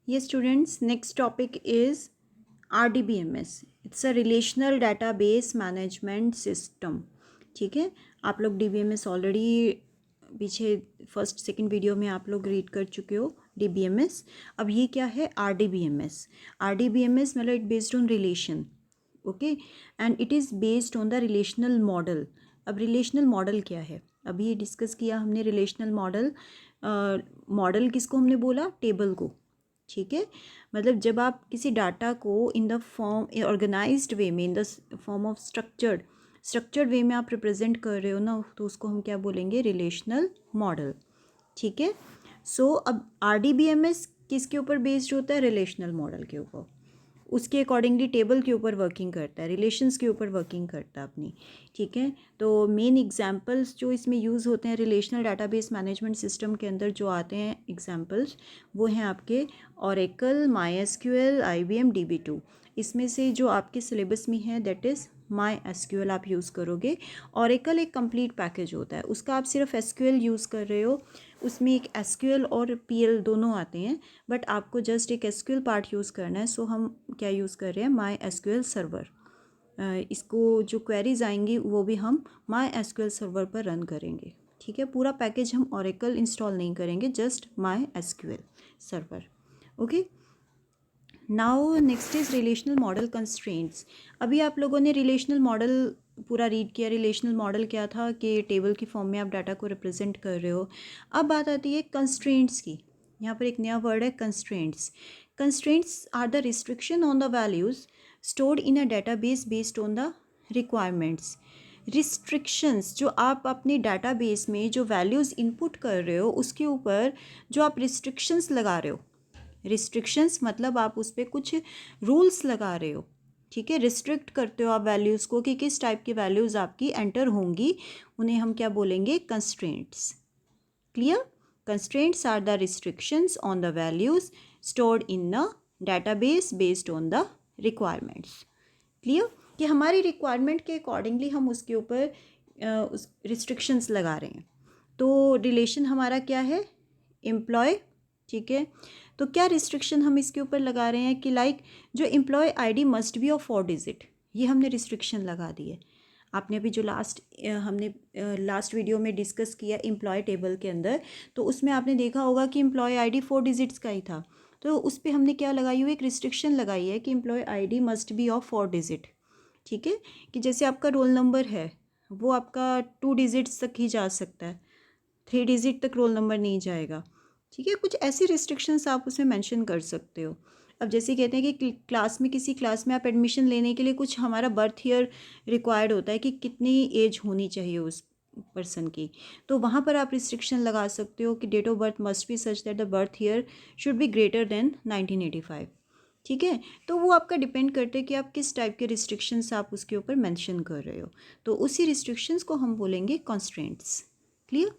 Yes, students, next topic is RDBMS. It's a Relational Database Management System. ठीक है, आप लोग DBMS ऑलरेडी पीछे फर्स्ट सेकंड वीडियो में आप लोग रीड कर चुके हो DBMS. अब ये क्या है RDBMS. RDBMS मतलब it based on relation, okay, and it is based on the relational model. अब रिलेशनल मॉडल क्या है, अभी डिस्कस किया हमने रिलेशनल मॉडल. मॉडल किसको हमने बोला, टेबल को. ठीक है, मतलब जब आप किसी डाटा को इन द फॉर्म ऑर्गेनाइज्ड वे में, in the form of structured way में आप रिप्रेजेंट कर रहे हो ना, तो उसको हम क्या बोलेंगे, रिलेशनल मॉडल. ठीक है, सो अब RDBMS किसके ऊपर बेस्ड होता है, रिलेशनल मॉडल के ऊपर. उसके अकॉर्डिंगली टेबल के ऊपर वर्किंग करता है, रिलेशंस के ऊपर वर्किंग करता है अपनी. ठीक है, तो मेन एग्जांपल्स जो इसमें यूज़ होते हैं रिलेशनल डाटाबेस मैनेजमेंट सिस्टम के अंदर जो आते हैं एग्जांपल्स, वो हैं आपके ओरेकल, MySQL, IBM DB2. इसमें से जो आपके सिलेबस में है दैट इज़ MySQL आप यूज़ करोगे. ओरेकल एक कंप्लीट पैकेज होता है, उसका आप सिर्फ SQL यूज़ कर रहे हो. उसमें एक SQL और PL दोनों आते हैं, बट आपको जस्ट एक SQL पार्ट यूज़ करना है. सो हम क्या यूज़ कर रहे हैं, MySQL सर्वर. इसको जो क्वेरीज आएंगी वो भी हम MySQL सर्वर पर रन करेंगे. ठीक है, पूरा पैकेज हम ओरेकल इंस्टॉल नहीं करेंगे, just MySQL server. Okay, now next is relational model constraints. अभी आप लोगों ने रिलेशनल मॉडल पूरा रीड किया. रिलेशनल मॉडल क्या था कि टेबल की फॉर्म में आप डाटा को रिप्रेजेंट कर रहे हो. अब बात आती है कंस्ट्रेंट्स की. यहाँ पर एक नया वर्ड है constraints. Constraints are the restriction on the values stored in a database based on the requirements. Restrictions जो आप अपने डाटाबेस में जो वैल्यूज़ इनपुट कर रहे हो उसके ऊपर जो आप रिस्ट्रिक्शंस लगा रहे हो. रिस्ट्रिक्शंस मतलब आप उस पर कुछ रूल्स लगा रहे हो. ठीक है, रिस्ट्रिक्ट करते हो आप वैल्यूज़ को कि किस टाइप की वैल्यूज़ आपकी एंटर होंगी, उन्हें हम क्या बोलेंगे, constraints. Clear, constraints are the restrictions on the values stored in a database based on the requirements. Clear, कि हमारी रिक्वायरमेंट के अकॉर्डिंगली हम उसके ऊपर उस रिस्ट्रिक्शंस लगा रहे हैं. तो रिलेशन हमारा क्या है, एम्प्लॉय. ठीक है, तो क्या रिस्ट्रिक्शन हम इसके ऊपर लगा रहे हैं कि लाइक जो employ ID must be of 4 digit, ये हमने रिस्ट्रिक्शन लगा दी है. आपने अभी जो हमने लास्ट वीडियो में डिस्कस किया एम्प्लॉय टेबल के अंदर, तो उसमें आपने देखा होगा कि एम्प्लॉय आईडी 4 डिजिट्स का ही था. तो उस पर हमने क्या लगाई हुई, एक रिस्ट्रिक्शन लगाई है कि employ ID must be of 4 digit. ठीक है, कि जैसे आपका रोल नंबर है वो आपका 2 डिजिट्स तक ही जा सकता है, 3 डिजिट तक रोल नंबर नहीं जाएगा. ठीक है, कुछ ऐसी रिस्ट्रिक्शंस आप उसमें मेंशन कर सकते हो. अब जैसे कहते हैं कि क्लास में, किसी क्लास में आप एडमिशन लेने के लिए कुछ हमारा बर्थ ईयर रिक्वायर्ड होता है कि कितनी एज होनी चाहिए उस पर्सन की, तो वहाँ पर आप रिस्ट्रिक्शन लगा सकते हो कि date of birth must be such that the birth year should be greater than 1985. ठीक है, तो वो आपका डिपेंड करते हैं कि आप किस टाइप के रिस्ट्रिक्शंस आप उसके ऊपर मेंशन कर रहे हो. तो उसी रिस्ट्रिक्शंस को हम बोलेंगे कॉन्स्ट्रेंट्स. क्लियर,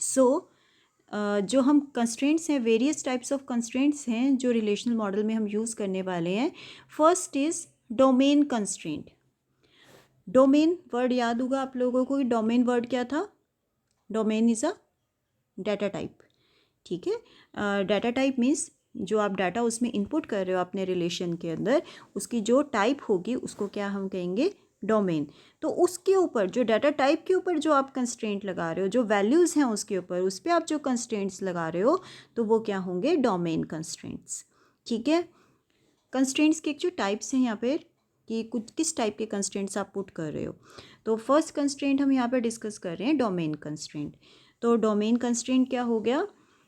सो जो हम कंस्ट्रेंट्स हैं, वेरियस टाइप्स ऑफ कंस्ट्रेंट्स हैं जो रिलेशनल मॉडल में हम यूज़ करने वाले हैं. First is domain constraint. Domain word याद होगा आप लोगों को कि डोमेन वर्ड क्या था, domain is a data type. ठीक है, डाटा टाइप मीन्स जो आप डाटा उसमें इनपुट कर रहे हो अपने रिलेशन के अंदर, उसकी जो टाइप होगी उसको क्या हम कहेंगे, डोमेन. तो उसके ऊपर जो डाटा टाइप के ऊपर जो आप कंस्ट्रेंट लगा रहे हो, जो वैल्यूज़ हैं उसके ऊपर, उस पर आप जो कंस्ट्रेंट्स लगा रहे हो, तो वो क्या होंगे, डोमेन कंस्ट्रेंट्स. ठीक है, कंस्ट्रेंट्स के जो टाइप्स हैं यहाँ पे कि कुछ किस टाइप के कंस्ट्रेंट्स आप पुट कर रहे हो. तो फर्स्ट कंस्ट्रेंट हम यहाँ पे डिस्कस कर रहे हैं, डोमेन कंस्ट्रेंट. तो डोमेन कंस्ट्रेंट क्या हो गया,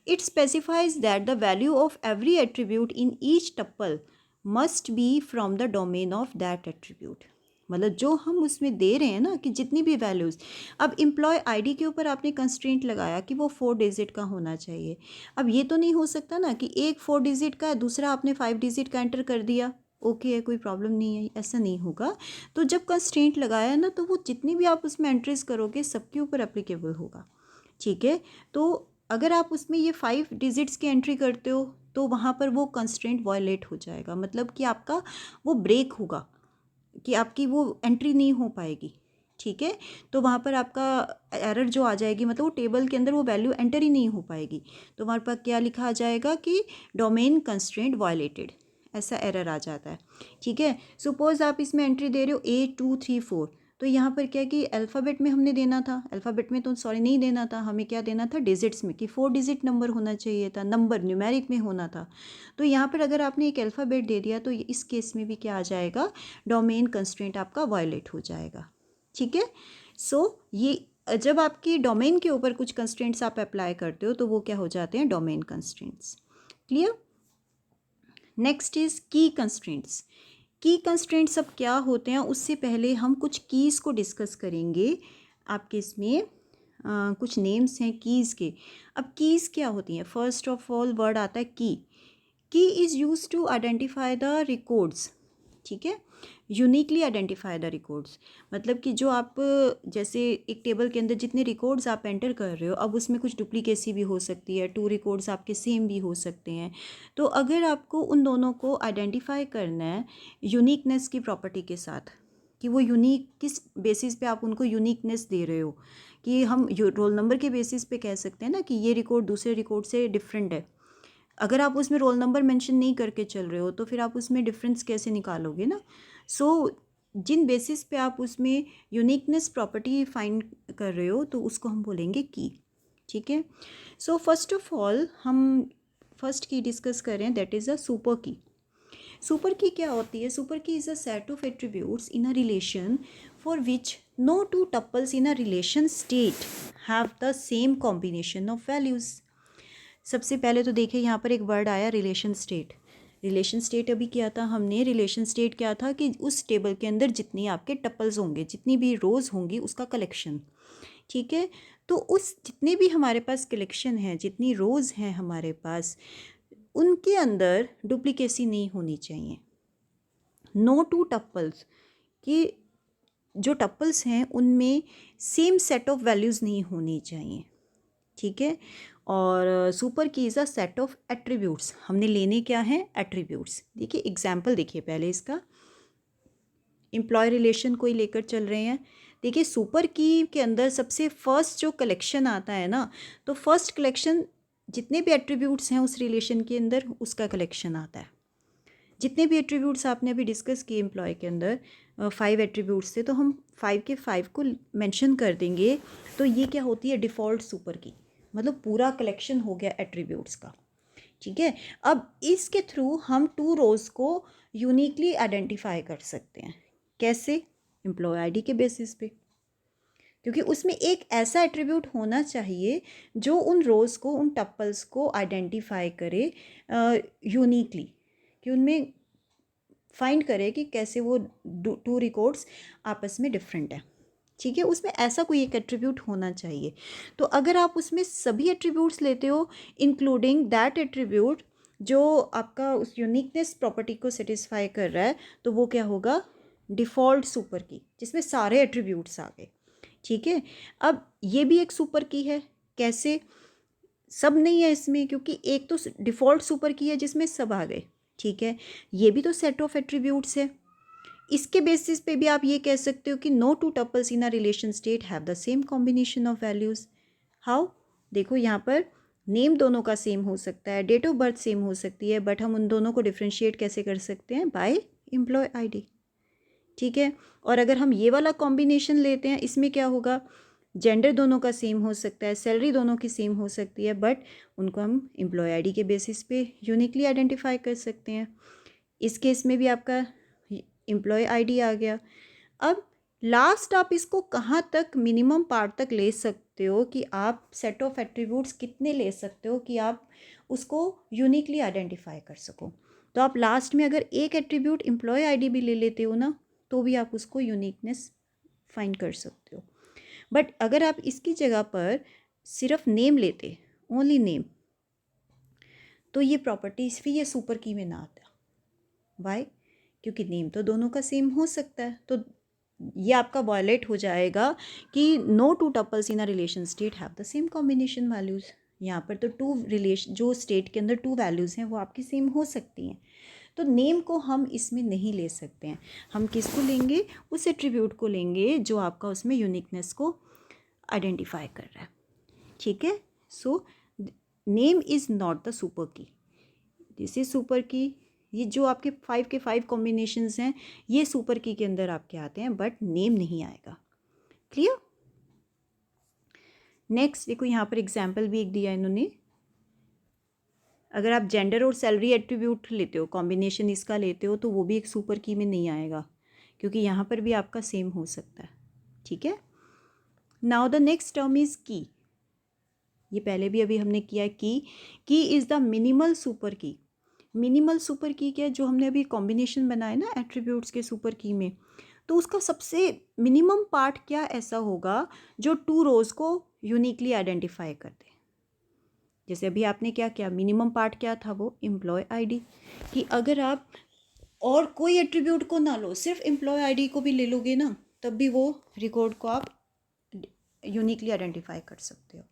it specifies that the value of every attribute in each tuple must be from the domain of that attribute. मतलब जो हम उसमें दे रहे हैं ना कि जितनी भी वैल्यूज़, अब एम्प्लॉय आईडी के ऊपर आपने कंस्ट्रेंट लगाया कि वो 4 डिजिट का होना चाहिए. अब ये तो नहीं हो सकता ना कि एक 4 डिजिट का है, दूसरा आपने 5 डिजिट का एंटर कर दिया, ओके है, कोई प्रॉब्लम नहीं है, ऐसा नहीं होगा. तो जब कंस्ट्रेंट लगाया ना, तो वो जितनी भी आप उसमें एंट्रीज करोगे सबके ऊपर एप्लीकेबल होगा. ठीक है, तो अगर आप उसमें ये 5 डिजिट्स की एंट्री करते हो तो वहाँ पर वो कंस्ट्रेंट वायलेट हो जाएगा, मतलब कि आपका वो ब्रेक होगा, कि आपकी वो एंट्री नहीं हो पाएगी. ठीक है, तो वहाँ पर आपका एरर जो आ जाएगी, मतलब वो टेबल के अंदर वो वैल्यू एंटर ही नहीं हो पाएगी, तो हमारे पास क्या लिखा आ जाएगा कि डोमेन कंस्ट्रेंट वायलेटेड, ऐसा एरर आ जाता है। ठीक है, सपोज आप इसमें एंट्री दे रहे हो A234, तो यहाँ पर क्या है कि अल्फ़ाबेट में हमने देना था, अल्फ़ाबेट में तो सॉरी नहीं देना था, हमें क्या देना था डिजिट्स में, कि 4 डिजिट नंबर होना चाहिए था, नंबर न्यूमेरिक में होना था। तो यहाँ पर अगर आपने एक अल्फ़ाबेट दे दिया तो इस केस में भी क्या आ जाएगा, डोमेन कंस्ट्रेंट आपका वायलेट हो जाएगा। ठीक है, सो ये जब आपकी डोमेन के ऊपर कुछ कंस्ट्रेंट्स आप अप्लाई करते हो तो वो क्या हो जाते हैं, domain constraints. Clear. Next is की कंस्ट्रेंट्स। की कंस्ट्रेंट्स अब क्या होते हैं, उससे पहले हम कुछ कीज़ को डिस्कस करेंगे। आपके इसमें कुछ नेम्स हैं कीज़ के। अब कीज़ क्या होती हैं, फर्स्ट ऑफ ऑल वर्ड आता है key. Key is use to identify the records. ठीक है, यूनिकली आइडेंटिफाई द रिकॉर्ड्स, मतलब कि जो आप जैसे एक टेबल के अंदर जितने रिकॉर्ड्स आप एंटर कर रहे हो, अब उसमें कुछ डुप्लीकेसी भी हो सकती है, 2 रिकॉर्ड्स आपके सेम भी हो सकते हैं। तो अगर आपको उन दोनों को आइडेंटिफाई करना है यूनिकनेस की प्रॉपर्टी के साथ, कि वो यूनिक किस बेसिस पे आप उनको यूनिकनेस दे रहे हो, कि हम रोल नंबर के बेसिस पे कह सकते हैं ना कि ये रिकॉर्ड दूसरे रिकॉर्ड से डिफरेंट है। अगर आप उसमें रोल नंबर मेंशन नहीं करके चल रहे हो तो फिर आप उसमें डिफरेंस कैसे निकालोगे ना। सो जिन बेसिस पे आप उसमें यूनिकनेस प्रॉपर्टी फाइंड कर रहे हो तो उसको हम बोलेंगे की। ठीक है, सो फर्स्ट ऑफ ऑल हम फर्स्ट की डिस्कस करें, that is a super key. Super key क्या होती है, super key is a set of attributes in a relation for which no two tuples in a relation state have the same combination of values. सबसे पहले तो देखिए यहाँ पर एक वर्ड आया रिलेशन स्टेट। रिलेशन स्टेट अभी क्या था हमने, रिलेशन स्टेट क्या था कि उस टेबल के अंदर जितनी आपके टपल्स होंगे, जितनी भी रोज़ होंगी उसका कलेक्शन। ठीक है, तो उस जितने भी हमारे पास कलेक्शन है, जितनी रोज़ हैं हमारे पास, उनके अंदर डुप्लीकेसी नहीं होनी चाहिए। नो टू टपल्स, कि जो टपल्स हैं उनमें सेम सेट ऑफ वैल्यूज़ नहीं होनी चाहिए। ठीक है, और super key is a set of attributes. हमने लेने क्या हैं, एट्रीब्यूट्स। देखिए एग्जाम्पल देखिए पहले इसका, एम्प्लॉय रिलेशन कोई लेकर चल रहे हैं। देखिए सुपर की के अंदर सबसे फर्स्ट जो कलेक्शन आता है ना, तो फर्स्ट कलेक्शन जितने भी एट्रीब्यूट्स हैं उस रिलेशन के अंदर उसका कलेक्शन आता है। जितने भी एट्रीब्यूट्स आपने अभी डिस्कस किए एम्प्लॉय के अंदर 5 एट्रीब्यूट्स थे, तो हम 5 के 5 को मेंशन कर देंगे। तो ये क्या होती है, डिफ़ॉल्ट सुपर की, मतलब पूरा कलेक्शन हो गया एट्रीब्यूट्स का। ठीक है, अब इसके थ्रू हम 2 रोज़ को यूनिकली आइडेंटिफाई कर सकते हैं। कैसे, एम्प्लॉय आईडी के बेसिस पे, क्योंकि उसमें एक ऐसा एट्रीब्यूट होना चाहिए जो उन रोज़ को, उन टपल्स को आइडेंटिफाई करे यूनिकली, कि उनमें फाइंड करे कि कैसे वो 2 रिकॉर्ड्स आपस में डिफरेंट है। ठीक है, उसमें ऐसा कोई एक एट्रीब्यूट होना चाहिए। तो अगर आप उसमें सभी एट्रीब्यूट्स लेते हो इंक्लूडिंग दैट एट्रीब्यूट जो आपका उस यूनिकनेस प्रॉपर्टी को सेटिस्फाई कर रहा है, तो वो क्या होगा, डिफ़ॉल्ट सुपर की, जिसमें सारे एट्रीब्यूट्स आ गए। ठीक है, अब ये भी एक सुपर की है। कैसे, सब नहीं है इसमें, क्योंकि एक तो डिफ़ॉल्ट सुपर की है जिसमें सब आ गए। ठीक है, ये भी तो सेट ऑफ एट्रीब्यूट्स है। इसके बेसिस पे भी आप ये कह सकते हो कि no two tuples in a relation state have the same combination of values. How, देखो यहाँ पर नेम दोनों का सेम हो सकता है, डेट ऑफ बर्थ सेम हो सकती है, बट हम उन दोनों को डिफ्रेंशिएट कैसे कर सकते हैं, बाय एम्प्लॉय आईडी। ठीक है, और अगर हम ये वाला कॉम्बिनेशन लेते हैं, इसमें क्या होगा, जेंडर दोनों का सेम हो सकता है, सैलरी दोनों की सेम हो सकती है, बट उनको हम एम्प्लॉय आईडी के बेसिस पे यूनिकली आइडेंटिफाई कर सकते हैं। इस केस में भी आपका एम्प्लॉय आईडी आ गया। अब लास्ट आप इसको कहाँ तक, मिनिमम पार्ट तक ले सकते हो कि आप सेट ऑफ एट्रीब्यूट्स कितने ले सकते हो कि आप उसको यूनिकली आइडेंटिफाई कर सको। तो आप लास्ट में अगर एक एट्रीब्यूट एम्प्लॉय आईडी भी ले लेते हो ना, तो भी आप उसको यूनिकनेस फाइंड कर सकते हो। बट अगर आप इसकी जगह पर सिर्फ नेम लेते, ओनली नेम, तो ये प्रॉपर्टीज फिर ये सुपर की में ना आता। वाई, क्योंकि नेम तो दोनों का सेम हो सकता है, तो ये आपका वायलेट हो जाएगा कि no two tuples in a relation state have the same combination values. यहाँ पर तो 2 रिलेशन, जो स्टेट के अंदर 2 वैल्यूज़ हैं वो आपकी सेम हो सकती हैं। तो नेम को हम इसमें नहीं ले सकते हैं। हम किसको लेंगे? उस एट्रीब्यूट को लेंगे जो आपका उसमें यूनिकनेस को आइडेंटिफाई कर रहा है। ठीक है, so name is not the super की, दिस इज सुपर की। ये जो आपके 5 के 5 कॉम्बिनेशंस हैं ये सुपर की के अंदर आपके आते हैं, बट नेम नहीं आएगा। क्लियर? नेक्स्ट देखो, यहाँ पर एग्जाम्पल भी एक दिया इन्होंने। अगर आप जेंडर और सैलरी एट्रीब्यूट लेते हो, कॉम्बिनेशन इसका लेते हो, तो वो भी एक सुपर की में नहीं आएगा, क्योंकि यहाँ पर भी आपका सेम हो सकता है। ठीक है, now the next term is की। ये पहले भी अभी हमने किया है। की इज़ द मिनिमल सुपर की। मिनिमल सुपर की क्या है? जो हमने अभी कॉम्बिनेशन बनाया ना एट्रीब्यूट्स के सुपर की में, तो उसका सबसे मिनिमम पार्ट क्या ऐसा होगा जो 2 रोज को यूनिकली आइडेंटिफाई कर दे। जैसे अभी आपने क्या किया, मिनिमम पार्ट क्या था? वो एम्प्लॉय आईडी। कि अगर आप और कोई एट्रीब्यूट को ना लो, सिर्फ एम्प्लॉय आईडी को भी ले लोगे ना, तब भी वो रिकॉर्ड को आप यूनिकली आइडेंटिफाई कर सकते हो।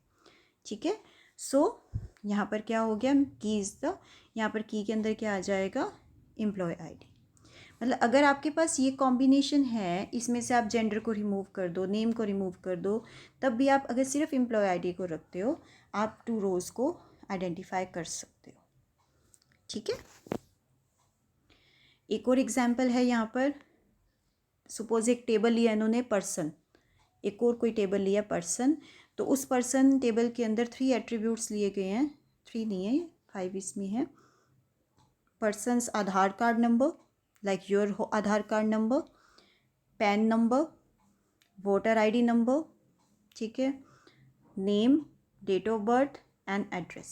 ठीक है, सो यहाँ पर क्या हो गया, की इज़ द, यहाँ पर की के अंदर क्या आ जाएगा? Employ ID. मतलब अगर आपके पास ये कॉम्बिनेशन है, इसमें से आप जेंडर को रिमूव कर दो, नेम को रिमूव कर दो, तब भी आप अगर सिर्फ एम्प्लॉय आईडी को रखते हो, आप 2 रोज को आइडेंटिफाई कर सकते हो। ठीक है, एक और एग्जाम्पल है यहाँ पर। सपोज एक टेबल लिया इन्होंने, पर्सन। एक और कोई टेबल लिया पर्सन, तो उस पर्सन टेबल के अंदर 3 एट्रीब्यूट्स लिए गए हैं। 3 नहीं है, 5 इसमें है। Persons Aadhaar card number, like your Aadhaar card number, PAN number, voter ID number, ठीक है, name, date of birth and address.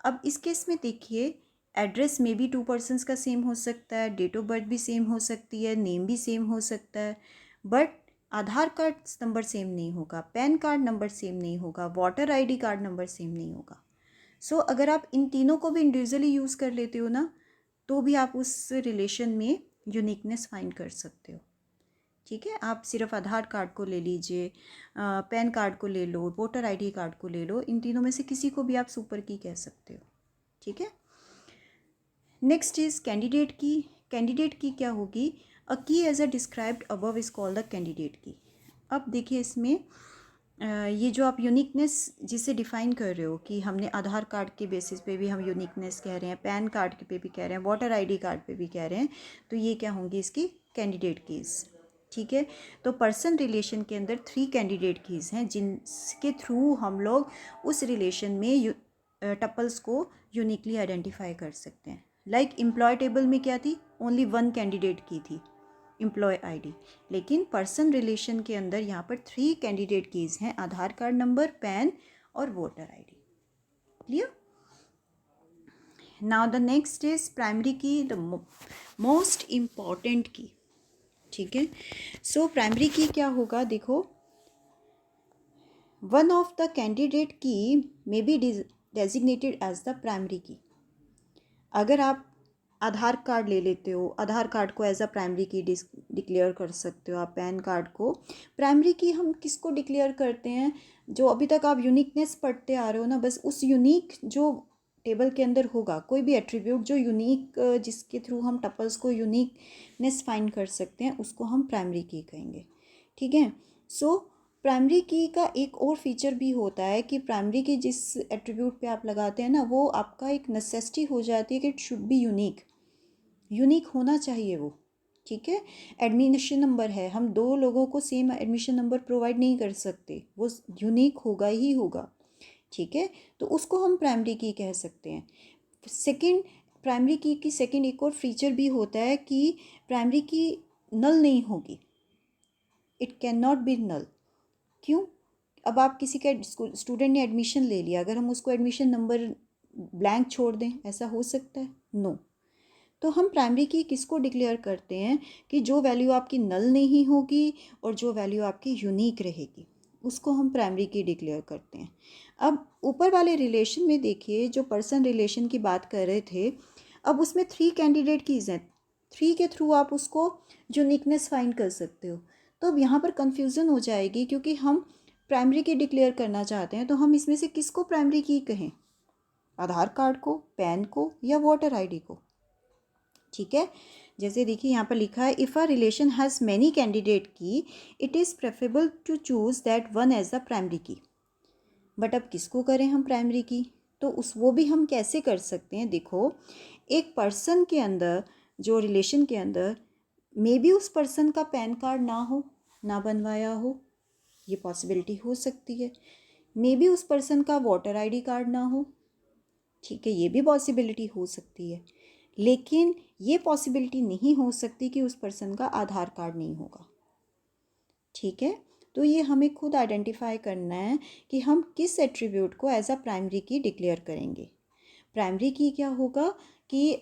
अब इस केस में देखिए, एड्रेस में भी 2 पर्सन्स का सेम हो सकता है, डेट ऑफ बर्थ भी सेम हो सकती है, नेम भी सेम हो सकता है, but Aadhaar card number same नहीं होगा, पैन कार्ड नंबर सेम नहीं होगा, voter ID card number same नहीं होगा। सो अगर आप इन तीनों को भी इंडिविजुअली यूज़ कर लेते हो ना, तो भी आप उस रिलेशन में यूनिकनेस फाइंड कर सकते हो। ठीक है, आप सिर्फ आधार कार्ड को ले लीजिए, पैन कार्ड को ले लो, वोटर आईडी कार्ड को ले लो, इन तीनों में से किसी को भी आप सुपर की कह सकते हो। ठीक है, next is candidate key. Candidate key क्या होगी? A key as a described above is called the candidate key. अब देखिए इसमें ये जो आप यूनिकनेस जिसे डिफ़ाइन कर रहे हो, कि हमने आधार कार्ड के बेसिस पे भी हम यूनिकनेस कह रहे हैं, पैन कार्ड के पे भी कह रहे हैं, वोटर आईडी कार्ड पे भी कह रहे हैं, तो ये क्या होंगी? इसकी कैंडिडेट कीज़। ठीक है, तो पर्सन रिलेशन के अंदर 3 कैंडिडेट कीज़ हैं जिनके थ्रू हम लोग उस रिलेशन में टपल्स को यूनिकली आइडेंटिफाई कर सकते हैं। लाइक एम्प्लॉय टेबल में क्या थी? ओनली 1 कैंडिडेट की थी, एम्प्लॉय आईडी। लेकिन पर्सन रिलेशन के अंदर यहाँ पर 3 कैंडिडेट कीज़ हैं, आधार कार्ड नंबर, पैन और voter ID. Clear? Now the next is primary की, द मोस्ट इम्पॉर्टेंट की। ठीक है, सो प्राइमरी की क्या होगा? देखो, one of the candidate key may be designated as the primary key. अगर आप आधार कार्ड ले लेते हो, आधार कार्ड को as a primary key declare कर सकते हो आप। पैन कार्ड को प्राइमरी की हम किसको डिक्लेयर करते हैं? जो अभी तक आप यूनिकनेस पढ़ते आ रहे हो ना, बस उस यूनिक जो टेबल के अंदर होगा, कोई भी एट्रीब्यूट जो यूनिक, जिसके थ्रू हम टपल्स को यूनिकनेस फाइंड कर सकते हैं, उसको हम प्राइमरी की कहेंगे। ठीक है, सो प्राइमरी की का एक और फीचर भी होता है कि प्राइमरी की जिस एट्रीब्यूट पे आप लगाते हैं ना, वो आपका एक नेसेसिटी हो जाती है कि it should be unique. Unique होना चाहिए वो। ठीक है, एडमिशन नंबर है, हम 2 लोगों को सेम एडमिशन नंबर प्रोवाइड नहीं कर सकते, वो यूनिक होगा ही होगा। ठीक है, तो उसको हम प्राइमरी की कह सकते हैं। सेकंड, प्राइमरी की सेकंड एक और फीचर भी होता है कि प्राइमरी की नल नहीं होगी, it can not be null. क्यों? अब आप किसी का स्टूडेंट ने एडमिशन ले लिया, अगर हम उसको एडमिशन नंबर ब्लैंक छोड़ दें, ऐसा हो सकता है? नो। तो हम प्राइमरी की किसको डिक्लेयर करते हैं? कि जो वैल्यू आपकी नल नहीं होगी और जो वैल्यू आपकी यूनिक रहेगी, उसको हम प्राइमरी की डिक्लेयर करते हैं। अब ऊपर वाले रिलेशन में देखिए, जो पर्सन रिलेशन की बात कर रहे थे, अब उसमें 3 कैंडिडेट कीज़ हैं, 3 के थ्रू आप उसको यूनिकनेस फाइंड कर सकते हो। तो अब यहाँ पर कन्फ्यूज़न हो जाएगी, क्योंकि हम प्राइमरी की डिक्लेयर करना चाहते हैं, तो हम इसमें से किसको प्राइमरी की कहें? आधार कार्ड को, पैन को, या वोटर आईडी को? ठीक है। जैसे देखिए यहाँ पर लिखा है, if a relation has many candidate key, it is preferable to choose that one as the primary key. But अब किसको करें हम प्राइमरी की, तो उस वो भी हम कैसे कर सकते हैं। देखो, एक पर्सन के अंदर, जो रिलेशन के अंदर, मे बी उस पर्सन का पैन कार्ड ना हो, ना बनवाया हो, ये पॉसिबिलिटी हो सकती है। मे बी उस पर्सन का वोटर आईडी कार्ड ना हो, ठीक है, ये भी पॉसिबिलिटी हो सकती है। लेकिन ये पॉसिबिलिटी नहीं हो सकती कि उस पर्सन का आधार कार्ड नहीं होगा, ठीक है। तो ये हमें खुद आइडेंटिफाई करना है कि हम किस एट्रीब्यूट को as a primary key declare करेंगे। प्राइमरी की क्या होगा कि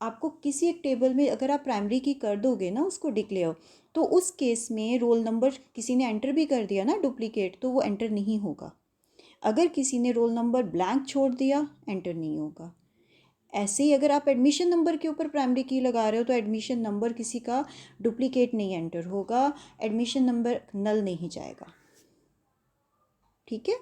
आपको किसी एक टेबल में अगर आप प्राइमरी की कर दोगे ना उसको डिक्लेयर, तो उस केस में रोल नंबर किसी ने एंटर भी कर दिया ना डुप्लीकेट, तो वो एंटर नहीं होगा। अगर किसी ने रोल नंबर ब्लैंक छोड़ दिया, एंटर नहीं होगा। ऐसे ही अगर आप एडमिशन नंबर के ऊपर प्राइमरी की लगा रहे हो, तो एडमिशन नंबर किसी का डुप्लीकेट नहीं एंटर होगा, एडमिशन नंबर नल नहीं जाएगा, ठीक है।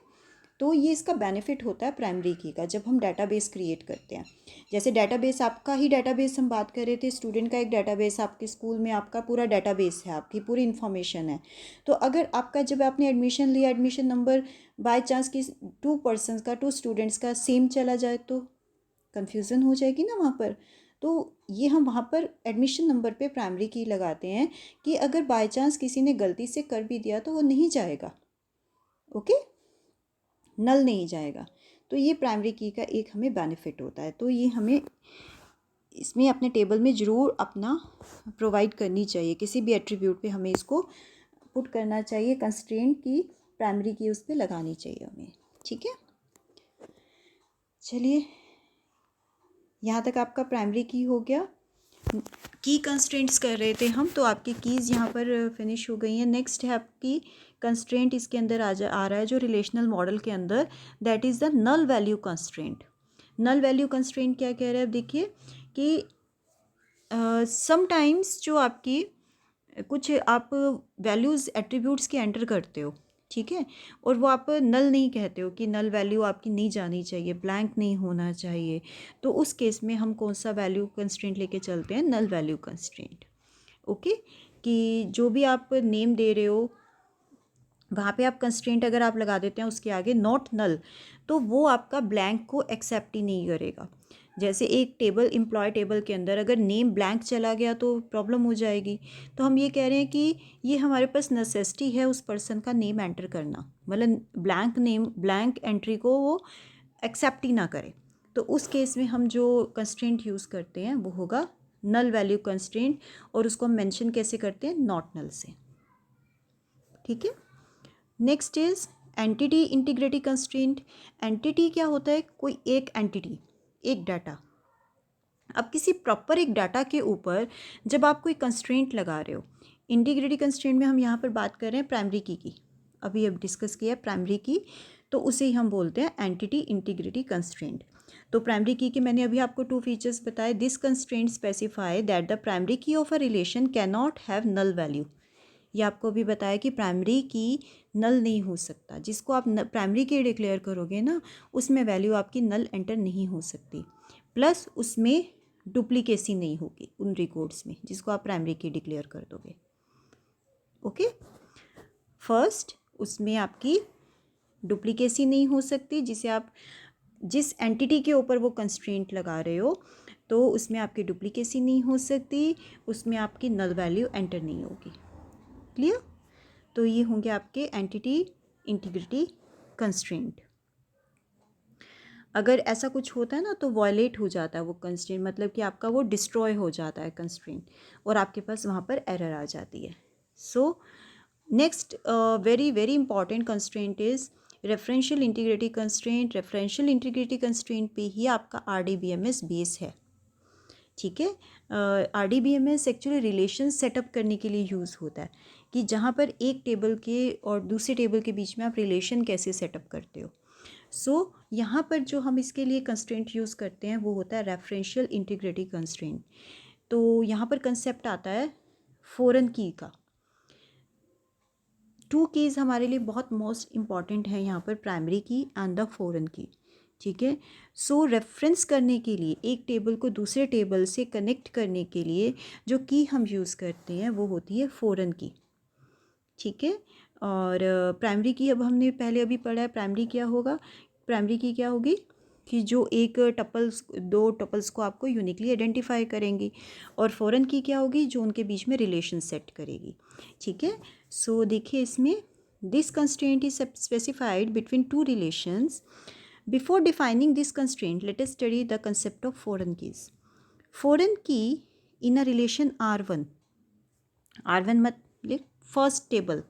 तो ये इसका बेनिफिट होता है प्राइमरी की का, जब हम डाटाबेस क्रिएट करते हैं। जैसे डाटाबेस, आपका ही डाटाबेस हम बात कर रहे थे, स्टूडेंट का एक डाटाबेस, आपके स्कूल में आपका पूरा डाटाबेस है, आपकी पूरी इन्फॉर्मेशन है। तो अगर आपका, जब आपने एडमिशन लिया, एडमिशन नंबर बाय चांस कि 2 पर्सनस का, 2 स्टूडेंट्स का सेम चला जाए, तो कन्फ्यूज़न हो जाएगी ना वहाँ पर। तो ये हम वहाँ पर एडमिशन नंबर पे प्राइमरी की लगाते हैं कि अगर बाय चांस किसी ने गलती से कर भी दिया तो वो नहीं जाएगा, ओके, नल नहीं जाएगा। तो ये प्राइमरी की का एक हमें बेनिफिट होता है। तो ये हमें इसमें अपने टेबल में ज़रूर अपना प्रोवाइड करनी चाहिए, किसी भी एट्रीब्यूट पे हमें इसको पुट करना चाहिए, कंस्ट्रेंट की प्राइमरी की उस पर लगानी चाहिए हमें, ठीक है। चलिए, यहाँ तक आपका प्राइमरी की हो गया। की कंस्ट्रेंट्स कर रहे थे हम, तो आपकी कीज़ यहाँ पर फिनिश हो गई हैं। नेक्स्ट है आपकी कंस्ट्रेंट, इसके अंदर आ रहा है जो रिलेशनल मॉडल के अंदर, that is the null value constraint. Null value constraint क्या कह रहे हैं, अब देखिए कि समटाइम्स जो आपकी कुछ आप वैल्यूज़ एट्रीब्यूट्स की एंटर करते हो, ठीक है, और वो आप नल नहीं कहते हो कि नल वैल्यू आपकी नहीं जानी चाहिए, ब्लैंक नहीं होना चाहिए, तो उस केस में हम कौन सा वैल्यू कंस्ट्रेंट लेके चलते हैं, नल वैल्यू कंस्ट्रेंट, ओके। कि जो भी आप नेम दे रहे हो वहाँ पे आप कंस्ट्रेंट अगर आप लगा देते हैं उसके आगे नॉट नल, तो वो आपका ब्लैंक को एक्सेप्ट ही नहीं करेगा। जैसे एक टेबल, एम्प्लॉय टेबल के अंदर अगर नेम ब्लैंक चला गया तो प्रॉब्लम हो जाएगी। तो हम ये कह रहे हैं कि ये हमारे पास नेसेसिटी है उस पर्सन का नेम एंटर करना, मतलब ब्लैंक नेम, ब्लैंक एंट्री को वो एक्सेप्ट ही ना करे। तो उस केस में हम जो कंस्ट्रेंट यूज़ करते हैं वो होगा नल वैल्यू कंस्ट्रेंट, और उसको हम मेंशन कैसे करते हैं, नॉट नल से, ठीक है। Next is entity integrity constraint. Entity क्या होता है, कोई एक एंटिटी, एक डाटा। अब किसी प्रॉपर एक डाटा के ऊपर जब आप कोई कंस्ट्रेंट लगा रहे हो, इंटीग्रिटी कंस्ट्रेंट में हम यहाँ पर बात कर रहे हैं प्राइमरी की, अभी अब डिस्कस किया प्राइमरी की, तो उसे ही हम बोलते हैं एंटिटी इंटीग्रिटी कंस्ट्रेंट। तो प्राइमरी की के मैंने अभी आपको 2 फीचर्स बताए। This constraint specify that the primary key of a relation cannot have null value. ये आपको भी बताया कि प्राइमरी की नल नहीं हो सकता, जिसको आप प्राइमरी की डिक्लेयर करोगे ना उसमें वैल्यू आपकी नल एंटर नहीं हो सकती, प्लस उसमें डुप्लीकेसी नहीं होगी उन रिकॉर्ड्स में जिसको आप प्राइमरी की डिक्लेयर कर दोगे, ओके। फर्स्ट, उसमें आपकी डुप्लीकेसी नहीं हो सकती, जिसे आप जिस एंटिटी के ऊपर वो कंस्ट्रेंट लगा रहे हो तो उसमें आपकी डुप्लीकेसी नहीं हो सकती, उसमें आपकी नल वैल्यू एंटर नहीं होगी, क्लियर। तो ये होंगे आपके एंटिटी इंटीग्रिटी कंस्ट्रेंट। अगर ऐसा कुछ होता है ना तो वॉयलेट हो जाता है वो कंस्ट्रेंट, मतलब कि आपका वो डिस्ट्रॉय हो जाता है कंस्ट्रेंट और आपके पास वहाँ पर एरर आ जाती है। So next very very important constraint is referential integrity constraint. Referential integrity constraint पे ही आपका RDBMS बेस है, ठीक है। RDBMS एक्चुअली रिलेशन सेटअप करने के लिए यूज़ होता है कि जहाँ पर एक टेबल के और दूसरे टेबल के बीच में आप रिलेशन कैसे सेटअप करते हो। सो यहाँ पर जो हम इसके लिए कंस्ट्रेंट यूज़ करते हैं वो होता है रेफरेंशियल इंटीग्रिटी कंस्ट्रेंट। तो यहाँ पर कंसेप्ट आता है फॉरेन की का। 2 कीज़ हमारे लिए बहुत मोस्ट इम्पॉर्टेंट है यहाँ पर, प्राइमरी की एंड द फॉरेन की। ठीक है। सो रेफरेंस करने के लिए, एक टेबल को दूसरे टेबल से कनेक्ट करने के लिए जो की हम यूज़ करते हैं वो होती है फॉरेन की, ठीक है। और प्राइमरी की अब हमने पहले अभी पढ़ा है, प्राइमरी क्या होगा, प्राइमरी की क्या होगी कि जो एक टपल्स, दो टपल्स को आपको यूनिकली आइडेंटिफाई करेंगी, और फॉरेन की क्या होगी, जो उनके बीच में रिलेशन सेट करेगी, ठीक है। सो देखिए इसमें, this constraint is specified between two relations. Before defining this constraint let us study the concept of foreign keys. Foreign की इन अ रिलेशन R1, R1 मतलब फर्स्ट टेबल,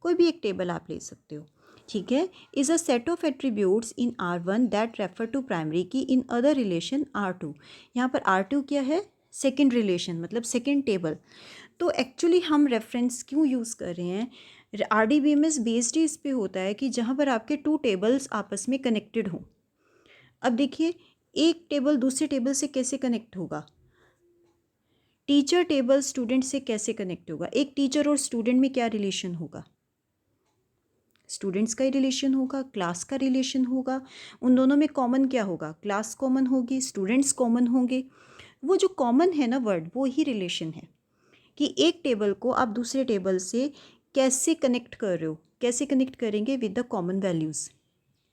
कोई भी एक टेबल आप ले सकते हो, ठीक है, is a set of attributes in R1 that refer to primary key in other relation R2। यहाँ पर R2 क्या है, सेकेंड रिलेशन, मतलब सेकेंड टेबल। तो एक्चुअली हम रेफरेंस क्यों यूज़ कर रहे हैं, RDBMS बेस्ड ही इस पे होता है कि जहाँ पर आपके टू टेबल्स आपस में कनेक्टेड हों। अब देखिए, एक टेबल दूसरे टेबल से कैसे कनेक्ट होगा, टीचर टेबल स्टूडेंट से कैसे कनेक्ट होगा, एक टीचर और स्टूडेंट में क्या रिलेशन होगा, स्टूडेंट्स का ही रिलेशन होगा, क्लास का रिलेशन होगा, उन दोनों में कॉमन क्या होगा, क्लास कॉमन होगी, स्टूडेंट्स कॉमन होंगे, वो जो कॉमन है ना वर्ड, वो ही रिलेशन है। कि एक टेबल को आप दूसरे टेबल से कैसे कनेक्ट कर रहे हो, कैसे कनेक्ट करेंगे, विद द कॉमन वैल्यूज़,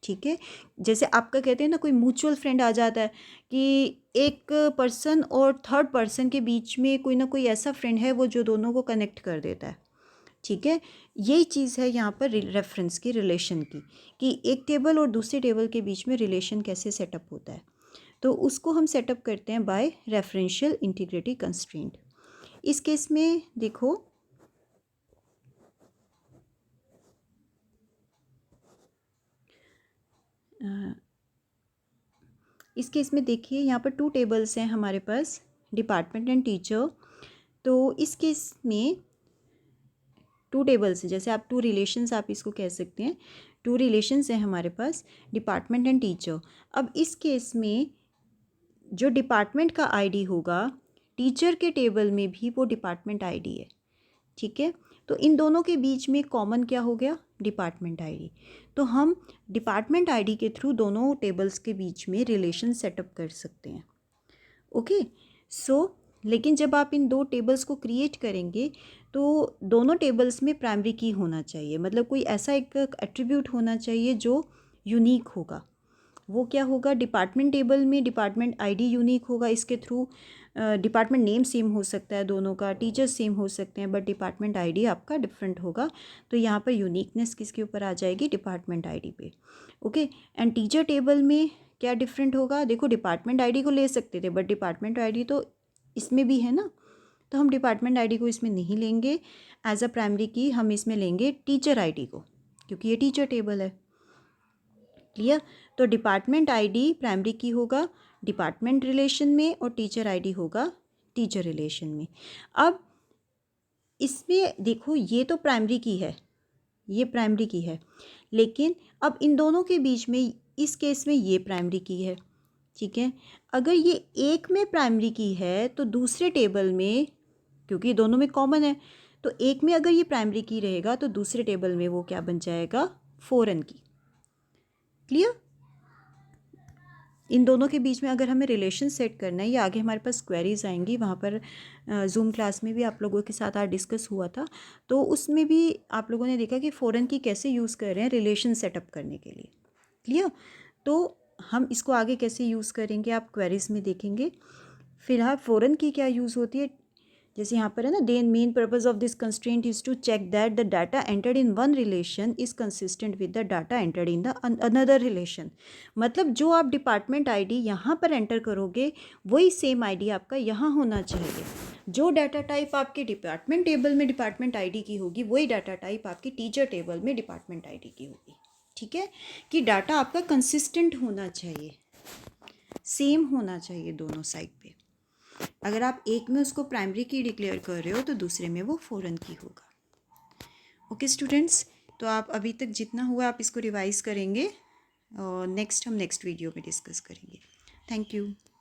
ठीक है। जैसे आपका कहते हैं ना, कोई म्यूचुअल फ्रेंड आ जाता है कि एक पर्सन और थर्ड पर्सन के बीच में कोई ना कोई ऐसा फ्रेंड है वो जो दोनों को कनेक्ट कर देता है, ठीक है। यही चीज़ है यहाँ पर रेफरेंस की, रिलेशन की, कि एक टेबल और दूसरे टेबल के बीच में रिलेशन कैसे सेटअप होता है। तो उसको हम सेटअप करते हैं बाय रेफरेंशियल इंटीग्रिटी कंस्ट्रेंट। इस केस में देखो, इस केस में देखिए यहाँ पर टू टेबल्स हैं हमारे पास, डिपार्टमेंट एंड टीचर। तो इस केस में टू टेबल्स हैं, जैसे आप टू रिलेशंस आप इसको कह सकते हैं, टू रिलेशंस हैं हमारे पास, डिपार्टमेंट एंड टीचर। अब इस केस में जो डिपार्टमेंट का आईडी होगा, टीचर के टेबल में भी वो डिपार्टमेंट आईडी है, ठीक है। तो इन दोनों के बीच में कॉमन क्या हो गया, डिपार्टमेंट आईडी। तो हम डिपार्टमेंट आईडी के थ्रू दोनों टेबल्स के बीच में रिलेशन सेटअप कर सकते हैं, ओके। सो लेकिन जब आप इन दो टेबल्स को क्रिएट करेंगे तो दोनों टेबल्स में प्राइमरी की होना चाहिए, मतलब कोई ऐसा एक एट्रीब्यूट होना चाहिए जो यूनिक होगा। वो क्या होगा, डिपार्टमेंट टेबल में डिपार्टमेंट आईडी यूनिक होगा, इसके थ्रू डिपार्टमेंट नेम सेम हो सकता है दोनों का, टीचर्स सेम हो सकते हैं, बट डिपार्टमेंट आईडी आपका डिफरेंट होगा। तो यहाँ पर यूनिकनेस किसके ऊपर आ जाएगी, डिपार्टमेंट आईडी पे, ओके। एंड टीचर टेबल में क्या डिफरेंट होगा, देखो डिपार्टमेंट आईडी को ले सकते थे, बट डिपार्टमेंट आईडी तो इसमें भी है ना, तो हम डिपार्टमेंट आईडी को इसमें नहीं लेंगे एज अ प्राइमरी की, हम इसमें लेंगे टीचर आईडी को, क्योंकि ये टीचर टेबल है, क्लियर। तो डिपार्टमेंट आईडी प्राइमरी की होगा डिपार्टमेंट रिलेशन में, और टीचर आईडी होगा टीचर रिलेशन में। अब इसमें देखो, ये तो प्राइमरी की है, ये प्राइमरी की है, लेकिन अब इन दोनों के बीच में इस केस में ये प्राइमरी की है, ठीक है। अगर ये एक में प्राइमरी की है तो दूसरे टेबल में, क्योंकि दोनों में कॉमन है, तो एक में अगर ये प्राइमरी की रहेगा तो दूसरे टेबल में वो क्या बन जाएगा, फॉरेन की, क्लियर। इन दोनों के बीच में अगर हमें रिलेशन सेट करना है, या आगे हमारे पास क्वेरीज आएंगी, वहाँ पर जूम क्लास में भी आप लोगों के साथ आज डिस्कस हुआ था, तो उसमें भी आप लोगों ने देखा कि फ़ॉरेन की कैसे यूज़ कर रहे हैं रिलेशन सेटअप करने के लिए, क्लियर। तो हम इसको आगे कैसे यूज़ करेंगे आप क्वेरीज में देखेंगे। फिलहाल फ़ॉरेन की क्या यूज़ होती है, जैसे यहाँ पर है ना, then main purpose of this constraint is to check that the data entered in one relation is consistent with the data entered in the another relation. मतलब जो आप डिपार्टमेंट आईडी यहाँ पर एंटर करोगे वही सेम आईडी आपका यहाँ होना चाहिए। जो डाटा टाइप आपके डिपार्टमेंट टेबल में डिपार्टमेंट आईडी की होगी, वही डाटा टाइप आपकी टीचर टेबल में डिपार्टमेंट आईडी की होगी, ठीक है। कि डाटा आपका कंसिस्टेंट होना चाहिए, सेम होना चाहिए दोनों साइड पे। अगर आप एक में उसको प्राइमरी की डिक्लेयर कर रहे हो तो दूसरे में वो फॉरेन की होगा, ओके स्टूडेंट्स। तो आप अभी तक जितना हुआ आप इसको रिवाइज करेंगे, और नेक्स्ट हम नेक्स्ट वीडियो में डिस्कस करेंगे। Thank you.